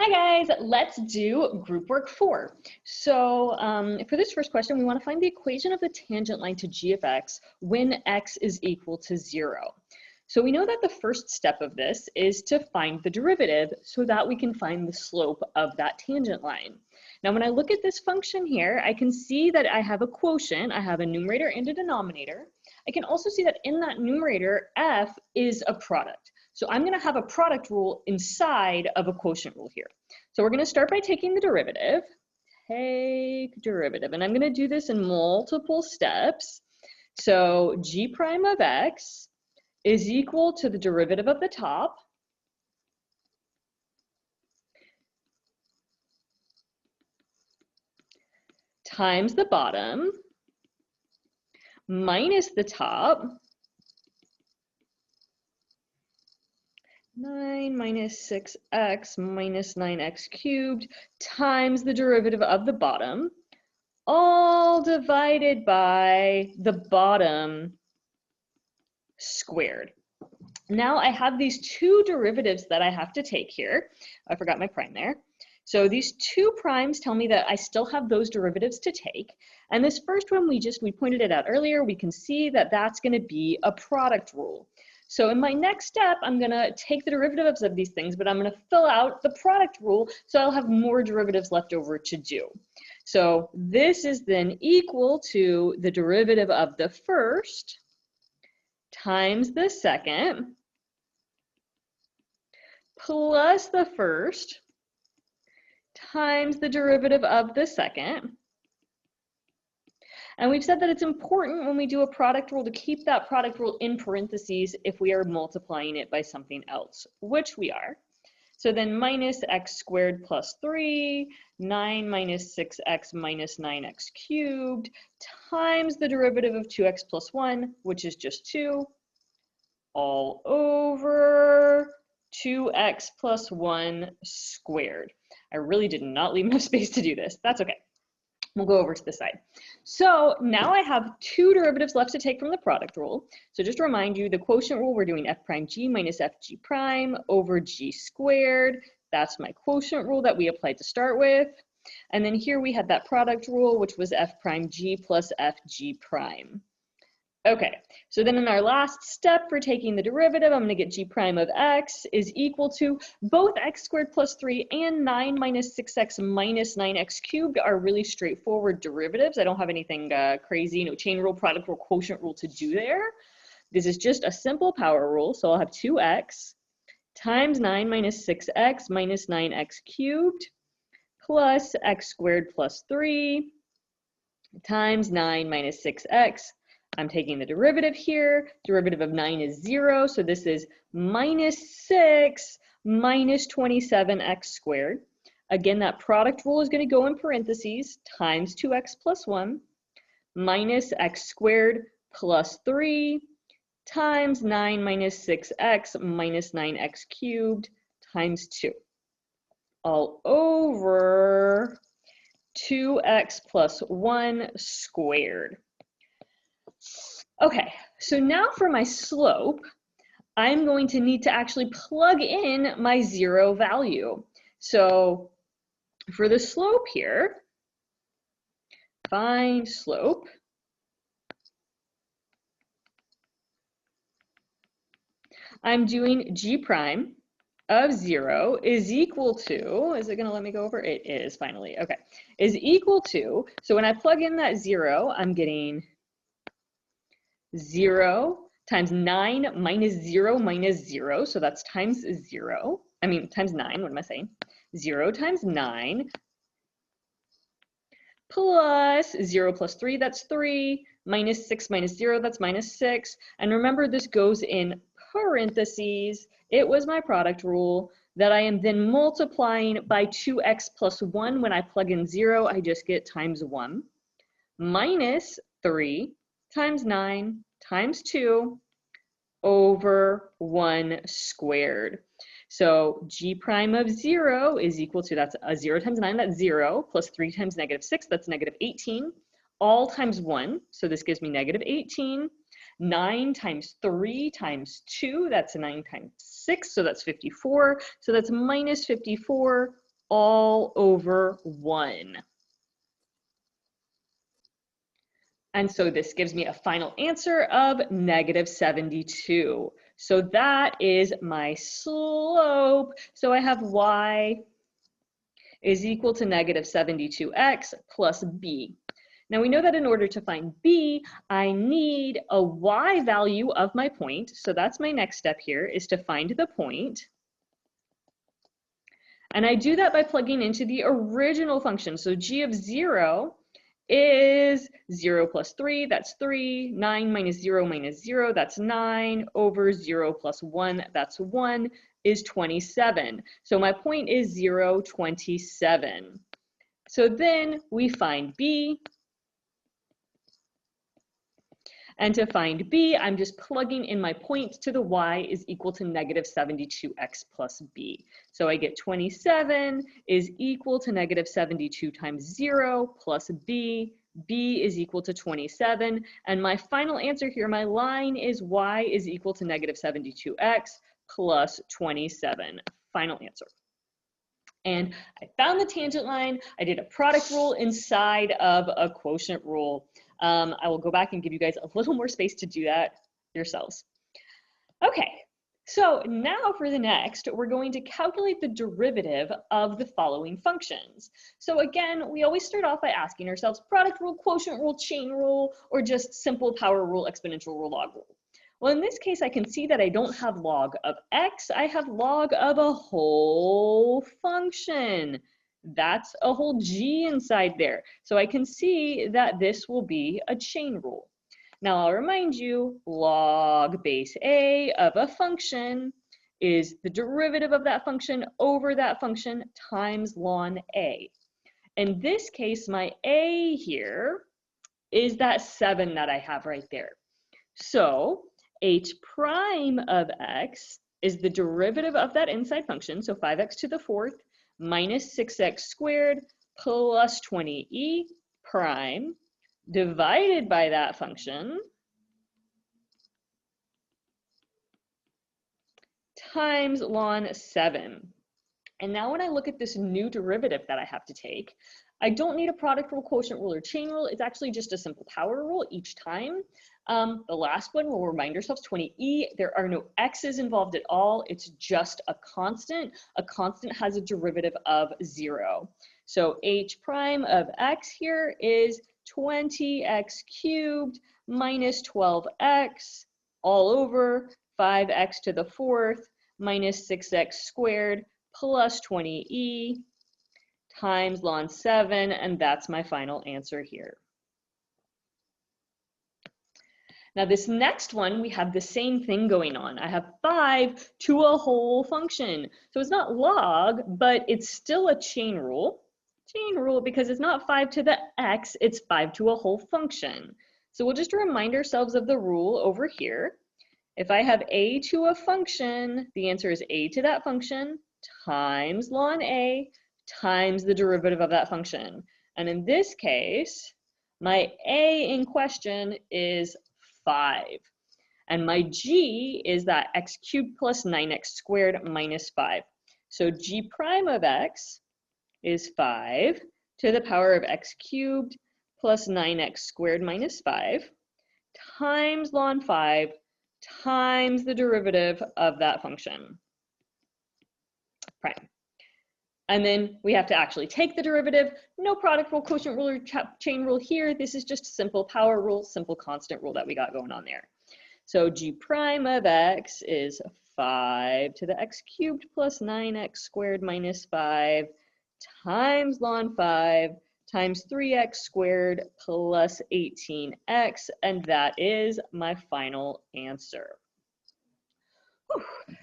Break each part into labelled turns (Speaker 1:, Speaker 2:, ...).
Speaker 1: Hi guys, let's do group work 4. So for this first question, we want to find the equation of the tangent line to g of x when x is equal to 0. So we know that the first step of this is to find the derivative so that we can find the slope of that tangent line. Now when I look at this function here, I can see that I have a quotient, I have a numerator and a denominator. I can also see that in that numerator, f is a product. So I'm going to have a product rule inside of a quotient rule here. So we're going to start by taking the derivative. Take derivative. And I'm going to do this in multiple steps. So g prime of x is equal to the derivative of the top times the bottom minus the top 9 minus 6x minus 9x cubed times the derivative of the bottom, all divided by the bottom squared. Now I have these two derivatives that I have to take here. I forgot my prime there. So these two primes tell me that I still have those derivatives to take. And this first one, we pointed it out earlier, we can see that that's going to be a product rule. So in my next step, I'm going to take the derivatives of these things, but I'm going to fill out the product rule so I'll have more derivatives left over to do. So this is then equal to the derivative of the first times the second plus the first times the derivative of the second. And we've said that it's important when we do a product rule to keep that product rule in parentheses if we are multiplying it by something else, which we are. So then minus x squared plus 3, 9 minus 6x minus 9x cubed times the derivative of 2x plus 1, which is just 2, all over 2x plus 1 squared. I really did not leave enough space to do this. That's okay. We'll go over to the side. So now I have two derivatives left to take from the product rule. So just to remind you, the quotient rule, we're doing f prime g minus f g prime over g squared. That's my quotient rule that we applied to start with. And then here we had that product rule, which was f prime g plus f g prime. Okay, so then in our last step for taking the derivative, I'm going to get g prime of x is equal to both x squared plus 3 and 9 minus 6x minus 9x cubed are really straightforward derivatives. I don't have anything crazy, no chain rule, product rule, quotient rule to do there. This is just a simple power rule, so I'll have 2x times 9 minus 6x minus 9x cubed plus x squared plus 3 times 9 minus 6x. I'm taking the derivative here. Derivative of 9 is 0, so this is minus 6 minus 27x squared. Again, that product rule is going to go in parentheses, times 2x plus 1 minus x squared plus 3 times 9 minus 6x minus 9x cubed times 2, all over 2x plus 1 squared. Okay, so now for my slope, I'm going to need to actually plug in my 0 value. So for the slope here, find slope. I'm doing g prime of 0 is equal to, is it going to let me go over? It is finally, okay, is equal to, so when I plug in that 0, I'm getting 0 times 9 minus 0 minus 0, so that's times 0. I mean, times 9, what am I saying? 0 times 9 plus 0 plus 3, that's 3, minus 6 minus 0, that's minus 6. And remember, this goes in parentheses. It was my product rule that I am then multiplying by 2x plus 1. When I plug in 0, I just get times 1 minus 3 times 9 times 2 over 1 squared. So g prime of 0 is equal to, that's 0 times 9, that's 0, plus 3 times negative 6, that's negative 18, all times 1, so this gives me negative 18. 9 times 3 times 2, that's 9 times 6, so that's 54. So that's minus 54 all over 1. And so this gives me a final answer of negative 72. So that is my slope. So I have y is equal to negative 72x plus b. Now we know that in order to find b, I need a y value of my point. So that's my next step here, is to find the point. And I do that by plugging into the original function. So g of 0 is 0 plus 3, that's 3, 9 minus 0, that's 9, over 0 plus 1, that's 1, is 27. So my point is 0, 27. So then we find b. And to find b, I'm just plugging in my point to the y is equal to negative 72x plus b. So I get 27 is equal to negative 72 times 0 plus b. b is equal to 27. And my final answer here, my line is y is equal to negative 72x plus 27. Final answer. And I found the tangent line. I did a product rule inside of a quotient rule. I will go back and give you guys a little more space to do that yourselves. Okay, so now for the next, we're going to calculate the derivative of the following functions. So again, we always start off by asking ourselves product rule, quotient rule, chain rule, or just simple power rule, exponential rule, log rule. Well, in this case, I can see that I don't have log of x, I have log of a whole function. That's a whole g inside there. So I can see that this will be a chain rule. Now I'll remind you, log base a of a function is the derivative of that function over that function times ln a. In this case, my a here is that 7 that I have right there. So h prime of x is the derivative of that inside function, so 5x to the 4th minus 6x squared plus 20e prime divided by that function times ln 7. And now when I look at this new derivative that I have to take, I don't need a product rule, quotient rule, or chain rule. It's actually just a simple power rule each time. The last one, we'll remind ourselves, 20e, there are no x's involved at all. It's just a constant. A constant has a derivative of 0. So h prime of x here is 20x cubed minus 12x all over 5x to the 4th minus 6x squared plus 20e times ln 7, and that's my final answer here. Now this next one, we have the same thing going on. I have 5 to a whole function. So it's not log, but it's still a chain rule. Chain rule because it's not 5 to the x, it's 5 to a whole function. So we'll just remind ourselves of the rule over here. If I have a to a function, the answer is a to that function times ln a times the derivative of that function. And in this case, my a in question is 5. And my g is that x cubed plus 9x squared minus 5. So g prime of x is 5 to the power of x cubed plus 9x squared minus 5 times ln 5 times the derivative of that function, prime. And then we have to actually take the derivative. No product rule, quotient rule, or chain rule here. This is just a simple power rule, simple constant rule that we got going on there. So g prime of x is 5 to the x cubed plus 9x squared minus 5 times ln 5 times 3x squared plus 18x, and that is my final answer. Whew.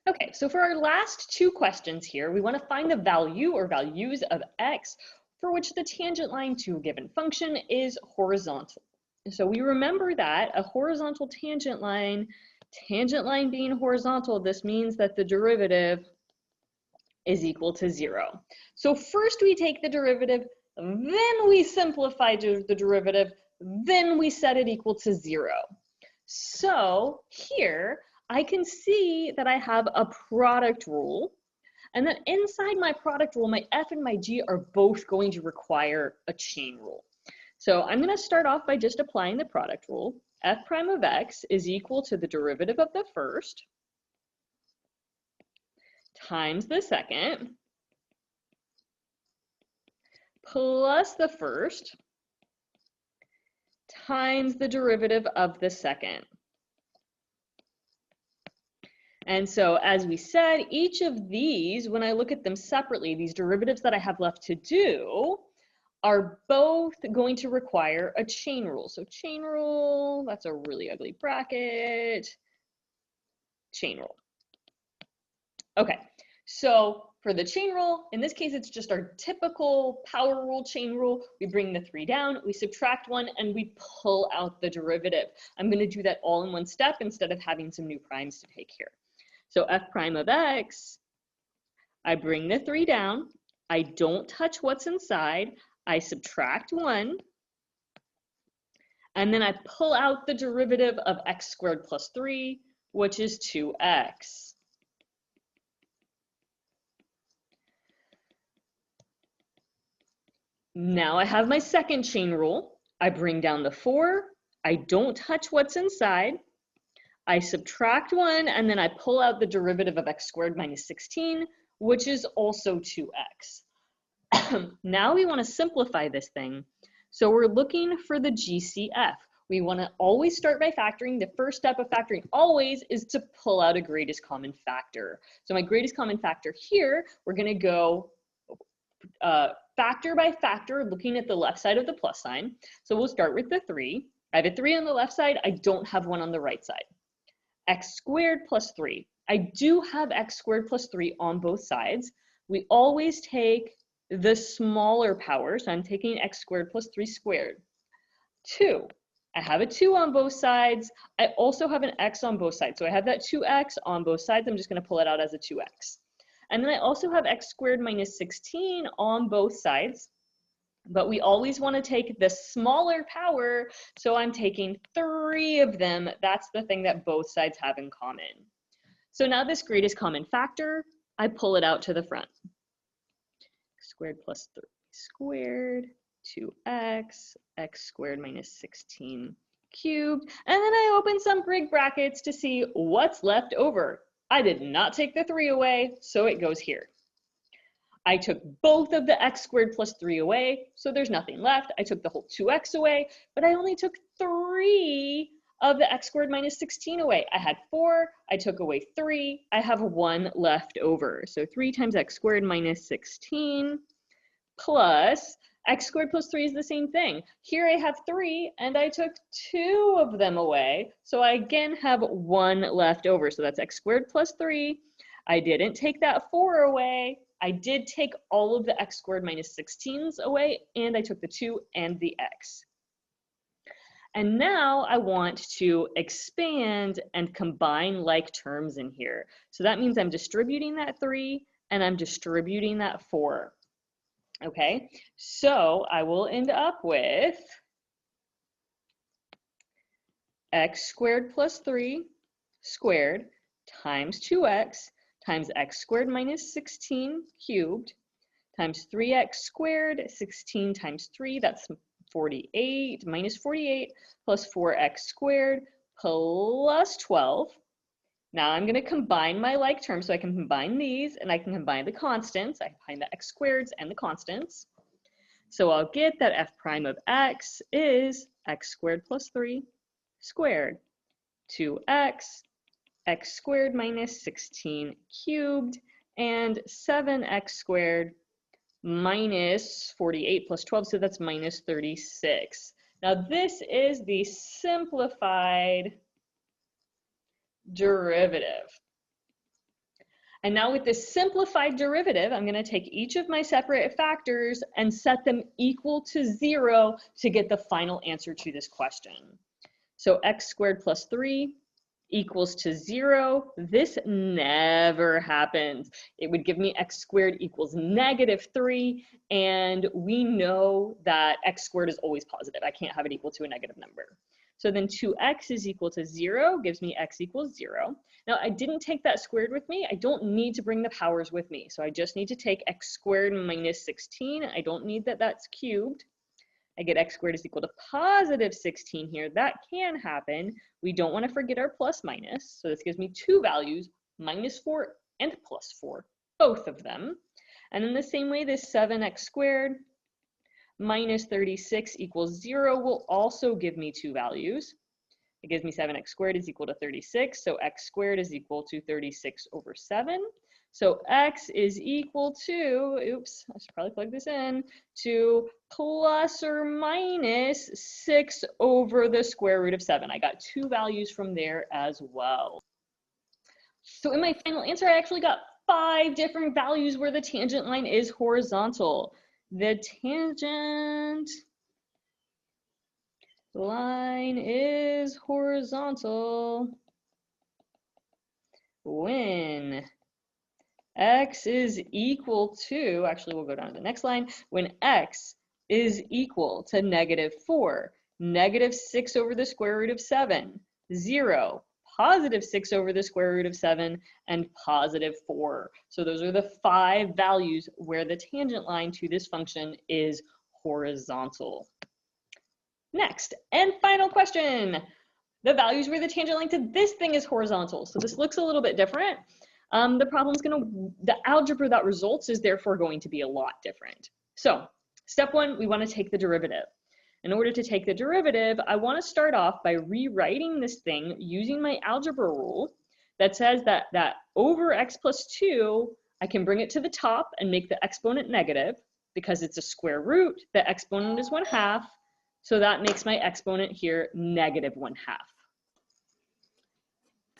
Speaker 1: Okay, so for our last two questions here, we want to find the value or values of x for which the tangent line to a given function is horizontal. So we remember that a horizontal tangent line being horizontal, this means that the derivative is equal to 0. So first we take the derivative, then we simplify the derivative, then we set it equal to 0. So here I can see that I have a product rule, And then inside my product rule, my f and my g are both going to require a chain rule. So I'm going to start off by just applying the product rule. F prime of x is equal to the derivative of the first times the second plus the first times the derivative of the second. And so as we said, each of these, when I look at them separately, these derivatives that I have left to do are both going to require a chain rule. So chain rule, that's a really ugly bracket, chain rule. Okay, so for the chain rule, in this case, it's just our typical power rule chain rule. We bring the 3 down, we subtract 1, and we pull out the derivative. I'm going to do that all in one step instead of having some new primes to take here. So f prime of x, I bring the 3 down, I don't touch what's inside, I subtract 1, and then I pull out the derivative of x squared plus 3, which is 2x. Now I have my second chain rule. I bring down the 4, I don't touch what's inside, I subtract 1, and then I pull out the derivative of x squared minus 16, which is also 2x. Now we want to simplify this thing. So we're looking for the GCF. We want to always start by factoring. The first step of factoring always is to pull out a greatest common factor. So my greatest common factor here, we're going to go factor by factor, looking at the left side of the plus sign. So we'll start with the 3. I have a 3 on the left side. I don't have 1 on the right side. X squared plus 3. I do have x squared plus 3 on both sides. We always take the smaller power, so I'm taking x squared plus 3 squared. 2. I have a 2 on both sides. I also have an x on both sides. So I have that 2x on both sides. I'm just going to pull it out as a 2x. And then I also have x squared minus 16 on both sides. But we always want to take the smaller power, so I'm taking 3 of them. That's the thing that both sides have in common. So now this greatest common factor, I pull it out to the front. X squared plus 3 squared, 2x, x squared minus 16 cubed, and then I open some big brackets to see what's left over. I did not take the 3 away, so it goes here. I took both of the x squared plus 3 away, so there's nothing left. I took the whole 2x away, but I only took 3 of the x squared minus 16 away. I had 4, I took away 3, I have 1 left over. So 3 times x squared minus 16 plus x squared plus 3 is the same thing. Here I have 3, and I took 2 of them away, so I again have 1 left over. So that's x squared plus 3. I didn't take that 4 away. I did take all of the x squared minus 16s away, and I took the 2 and the x. And now I want to expand and combine like terms in here. So that means I'm distributing that 3 and I'm distributing that 4. Okay, so I will end up with x squared plus 3 squared times 2x times x squared minus 16 cubed times 3x squared, 16 times 3, that's 48, minus 48, plus 4x squared plus 12. Now I'm going to combine my like terms, so I can combine these, and I can combine the constants. I can combine the x squareds and the constants. So I'll get that f prime of x is x squared plus 3 squared, 2x, x squared minus 16 cubed, and 7x squared minus 48 plus 12, so that's minus 36. Now this is the simplified derivative. And now with this simplified derivative, I'm going to take each of my separate factors and set them equal to 0 to get the final answer to this question. So x squared plus 3 equals to 0. This never happens. It would give me x squared equals negative 3, and we know that x squared is always positive. I can't have it equal to a negative number. So then 2x is equal to 0, gives me x equals 0. Now I didn't take that squared with me. I don't need to bring the powers with me. So I just need to take x squared minus 16. I don't need that that's cubed. I get x squared is equal to positive 16 here. That can happen. We don't want to forget our plus minus. So this gives me two values, minus 4 and plus 4, both of them. And in the same way, this 7x squared minus 36 equals 0 will also give me two values. It gives me 7x squared is equal to 36. So x squared is equal to 36 over 7. So x is equal to, oops, I should probably plug this in, to plus or minus 6 over the square root of 7. I got two values from there as well. So in my final answer, I actually got 5 different values where the tangent line is horizontal. The tangent line is horizontal when x is equal to, actually we'll go down to the next line, when x is equal to -4, -6 over the square root of 7, 0, positive 6 over the square root of 7, and positive 4. So those are the 5 values where the tangent line to this function is horizontal. Next and final question, the values where the tangent line to this thing is horizontal. So this looks a little bit different. The algebra that results is therefore going to be a lot different. So step 1, we want to take the derivative. In order to take the derivative, I want to start off by rewriting this thing using my algebra rule that says that over x plus 2, I can bring it to the top and make the exponent negative. Because it's a square root, the exponent is 1/2. So that makes my exponent here -1/2.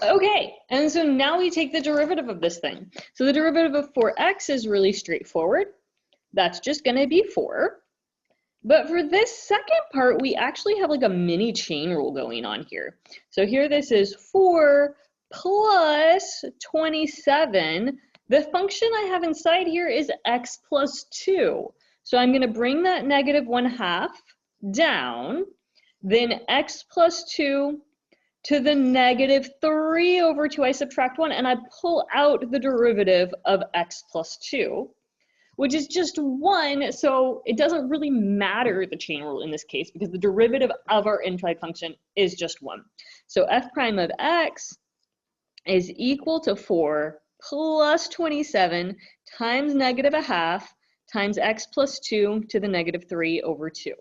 Speaker 1: Okay, and so now we take the derivative of this thing. So the derivative of 4x is really straightforward. That's just going to be 4. But for this second part, we actually have like a mini chain rule going on here. So here this is 4 plus 27. The function I have inside here is x plus 2. So I'm going to bring that -1/2 down, then x plus 2 to the -3 over 2, I subtract 1, and I pull out the derivative of x plus 2, which is just 1, so it doesn't really matter the chain rule in this case because the derivative of our inside function is just 1. So f prime of x is equal to 4 plus 27 times -1/2 times x plus 2 to the -3 over 2.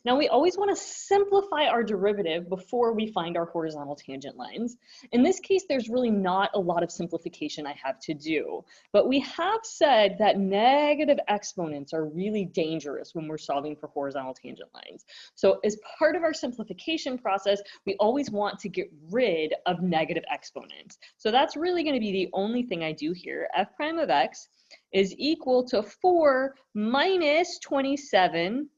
Speaker 1: Now we always want to simplify our derivative before we find our horizontal tangent lines. In this case, there's really not a lot of simplification I have to do, but we have said that negative exponents are really dangerous when we're solving for horizontal tangent lines. So as part of our simplification process, we always want to get rid of negative exponents. So that's really going to be the only thing I do here. F prime of x is equal to 4 minus 27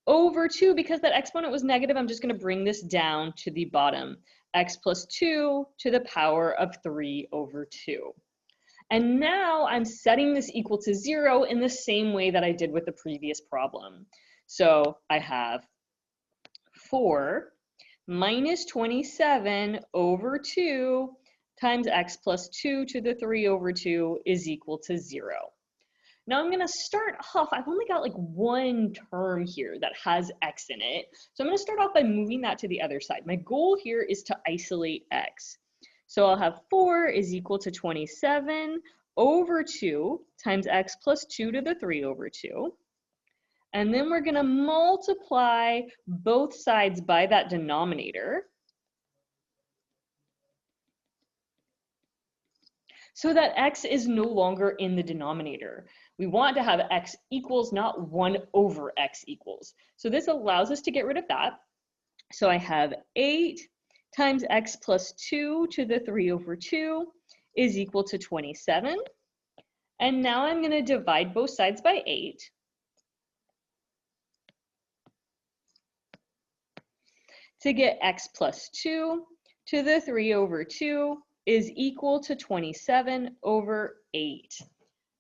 Speaker 1: over 2, because that exponent was negative, I'm just going to bring this down to the bottom. X plus 2 to the power of 3 over 2. And now I'm setting this equal to 0 in the same way that I did with the previous problem. So I have 4 minus 27 over 2 times x plus 2 to the 3 over 2 is equal to 0. Now I'm going to start off, I've only got like one term here that has x in it. So I'm going to start off by moving that to the other side. My goal here is to isolate x. So I'll have 4 is equal to 27 over 2 times x plus 2 to the 3 over 2. And then we're going to multiply both sides by that denominator, so that x is no longer in the denominator. We want to have x equals, not 1 over x equals. So this allows us to get rid of that. So I have 8 times x plus 2 to the 3 over 2 is equal to 27. And now I'm going to divide both sides by 8. To get x plus 2 to the 3 over 2 is equal to 27 over 8.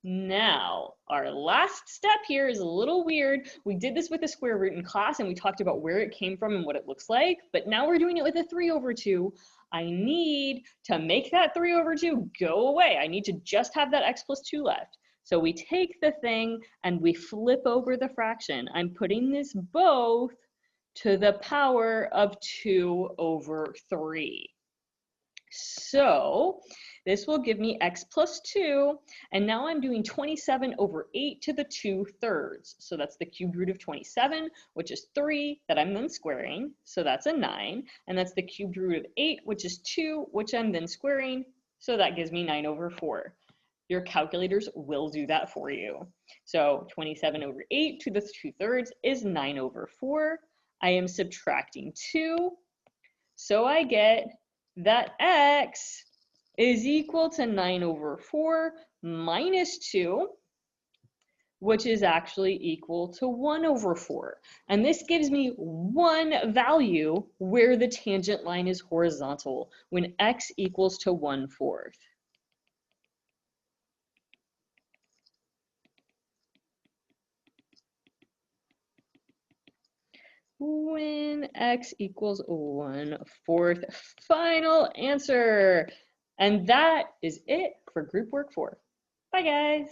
Speaker 1: Now, our last step here is a little weird. We did this with the square root in class and we talked about where it came from and what it looks like, but now we're doing it with a 3/2. I need to make that 3/2 go away. I need to just have that x plus 2 left. So we take the thing and we flip over the fraction. I'm putting this both to the power of 2/3. So this will give me x plus 2, and now I'm doing 27/8 to the 2/3. So that's the cubed root of 27, which is 3, that I'm then squaring, so that's a 9, and that's the cubed root of 8, which is 2, which I'm then squaring, so that gives me 9/4. Your calculators will do that for you. So 27/8 to the 2/3 is 9/4. I am subtracting 2, so I get that x is equal to 9/4 minus 2, which is actually equal to 1/4. And this gives me one value where the tangent line is horizontal, when x equals to 1/4. When x equals 1/4, final answer. And that is it for group work 4. Bye, guys.